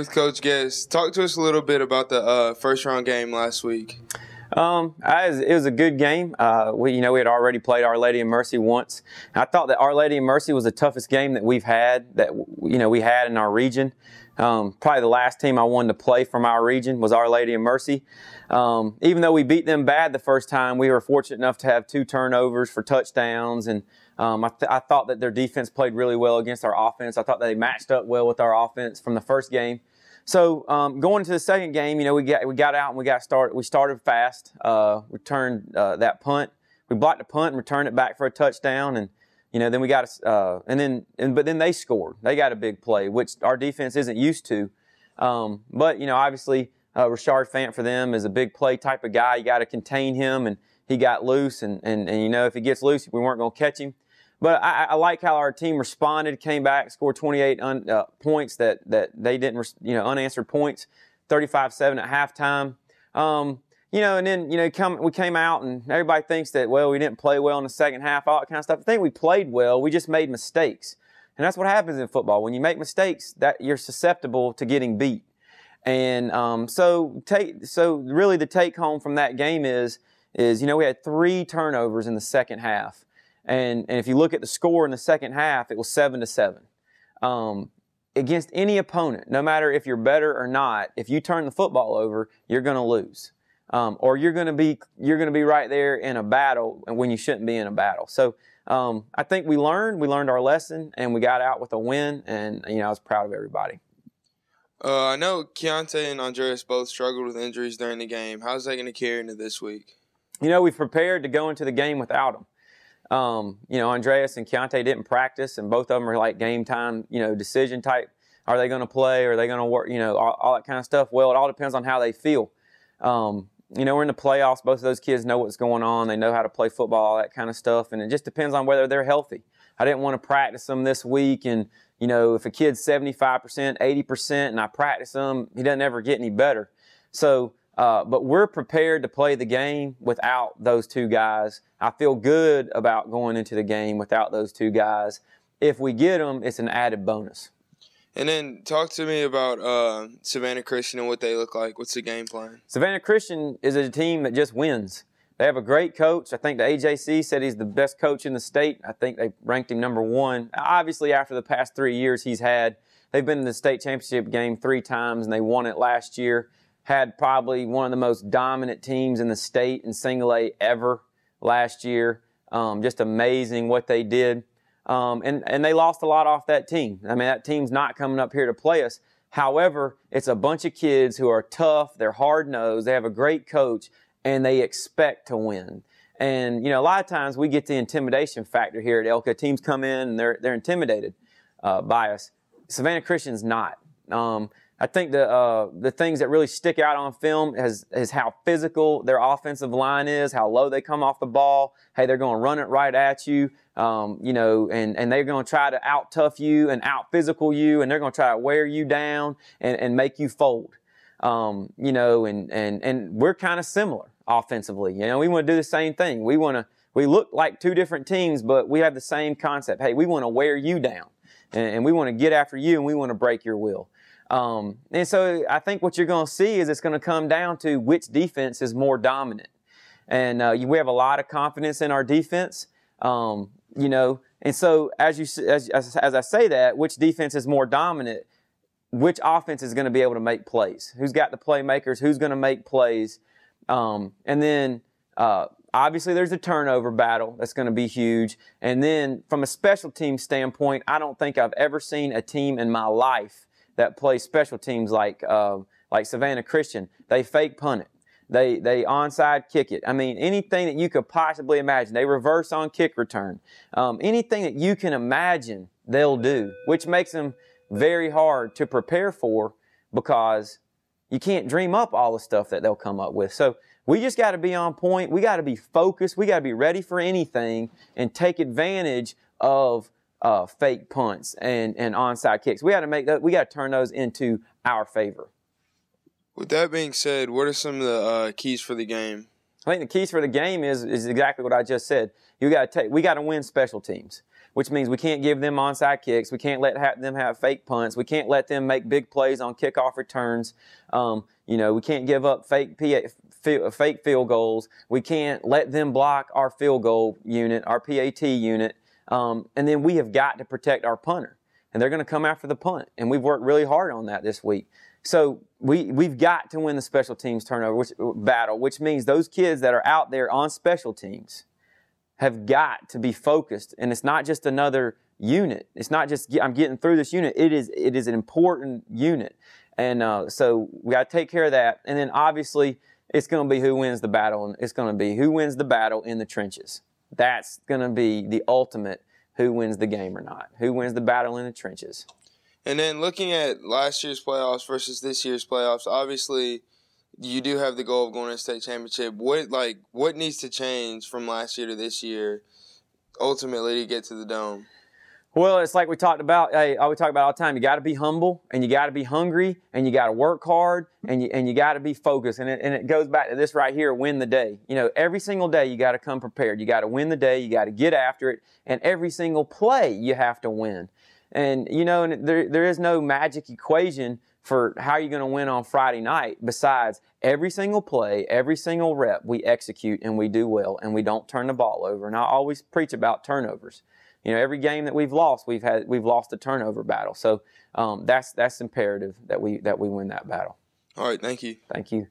with Coach Gess. Talk to us a little bit about the first-round game last week. It was a good game. We had already played Our Lady of Mercy once. I thought that Our Lady of Mercy was the toughest game that we had in our region. Probably the last team I wanted to play from our region was Our Lady of Mercy. Even though we beat them bad the first time, we were fortunate enough to have 2 turnovers for touchdowns, and I thought that their defense played really well against our offense. I thought they matched up well with our offense from the first game. So going into the second game, we got out and we got started. We started fast. We turned that punt. We blocked the punt and returned it back for a touchdown, and then we got but then they scored. They got a big play, which our defense isn't used to. But obviously Rashard Fant for them is a big play type of guy. You got to contain him, and he got loose, and if he gets loose, we weren't going to catch him. But I like how our team responded, came back, scored 28 points that they didn't, unanswered points, 35-7 at halftime. And then, we came out and everybody thinks that, well, we didn't play well in the second half, all that kind of stuff. I think we played well. We just made mistakes. And that's what happens in football. When you make mistakes, that you're susceptible to getting beat. And so really the take home from that game is we had 3 turnovers in the second half. And if you look at the score in the second half, it was 7-7. Against any opponent, no matter if you're better or not, if you turn the football over, you're going to lose, or you're going to be right there in a battle when you shouldn't be in a battle. So I think we learned our lesson, and we got out with a win. And I was proud of everybody. I know Keontae and Andreas both struggled with injuries during the game. How's that going to carry into this week? We've prepared to go into the game without them. Andreas and Keontae didn't practice, and both of them are like game time, decision type. Are they going to play? Are they going to work? All that kind of stuff. Well, it all depends on how they feel. We're in the playoffs. Both of those kids know what's going on. They know how to play football, all that kind of stuff. And it just depends on whether they're healthy. I didn't want to practice them this week. And, if a kid's 75%, 80%, and I practice them, he doesn't ever get any better. So, but we're prepared to play the game without those 2 guys. I feel good about going into the game without those 2 guys. If we get them, it's an added bonus. And then talk to me about Savannah Christian and what they look like. What's the game plan? Savannah Christian is a team that just wins. They have a great coach. I think the AJC said he's the best coach in the state. I think they ranked him number 1. Obviously, after the past 3 years they've been in the state championship game 3 times, and they won it last year. Had probably one of the most dominant teams in the state in single A ever last year. Just amazing what they did. And they lost a lot off that team. I mean, that team's not coming up here to play us. However, it's a bunch of kids who are tough, they're hard-nosed, they have a great coach, and they expect to win. And, a lot of times we get the intimidation factor here at Elka. Teams come in and they're intimidated by us. Savannah Christian's not. I think the things that really stick out on film is how physical their offensive line is, how low they come off the ball. Hey, they're going to run it right at you, and they're going to try to out-tough you and out-physical you, and they're going to try to wear you down and make you fold. And we're kind of similar offensively. We want to do the same thing. We look like 2 different teams, but we have the same concept. Hey, we want to wear you down, and we want to get after you, and we want to break your will. And so I think what you're going to see is it's going to come down to which defense is more dominant. And we have a lot of confidence in our defense, and so as I say that, which defense is more dominant, which offense is going to be able to make plays? Who's got the playmakers? Who's going to make plays? And then obviously there's a turnover battle that's going to be huge. And then from a special team standpoint, I don't think I've ever seen a team in my life that play special teams like Savannah Christian. They fake punt it. They onside kick it. I mean, anything that you could possibly imagine. They reverse on kick return. Anything that you can imagine, they'll do, which makes them very hard to prepare for because you can't dream up all the stuff that they'll come up with. So we just got to be on point. We got to be focused. We got to be ready for anything and take advantage of fake punts and onside kicks. We got to turn those into our favor. With that being said, what are some of the keys for the game? I think the keys for the game is exactly what I just said. We got to win special teams. which means we can't give them onside kicks. We can't let them have fake punts. We can't let them make big plays on kickoff returns. We can't give up fake field goals. We can't let them block our field goal unit, our PAT unit. And then we have got to protect our punter. And they're going to come after the punt. And we've worked really hard on that this week. So we've got to win the special teams turnover battle, which means those kids that are out there on special teams have got to be focused. And it's not just another unit. It's not just I'm getting through this unit. It is an important unit. And so we got to take care of that. And then obviously it's going to be who wins the battle. And it's going to be who wins the battle in the trenches. That's going to be the ultimate who wins the game or not. Who wins the battle in the trenches. And then looking at last year's playoffs versus this year's playoffs, obviously you do have the goal of going to the state championship. What needs to change from last year to this year ultimately to get to the Dome? Well, it's like we talked about. We talk about all the time. You got to be humble, and you got to be hungry, and you got to work hard, and you got to be focused. And it goes back to this right here: win the day. Every single day you got to come prepared. You got to win the day. You got to get after it, and every single play you have to win. And there is no magic equation for how you're going to win on Friday night. Besides every single play, every single rep, we execute and we do well, and we don't turn the ball over. And I always preach about turnovers. Every game that we've lost, we've lost a turnover battle. So that's imperative that we win that battle. All right, thank you. Thank you.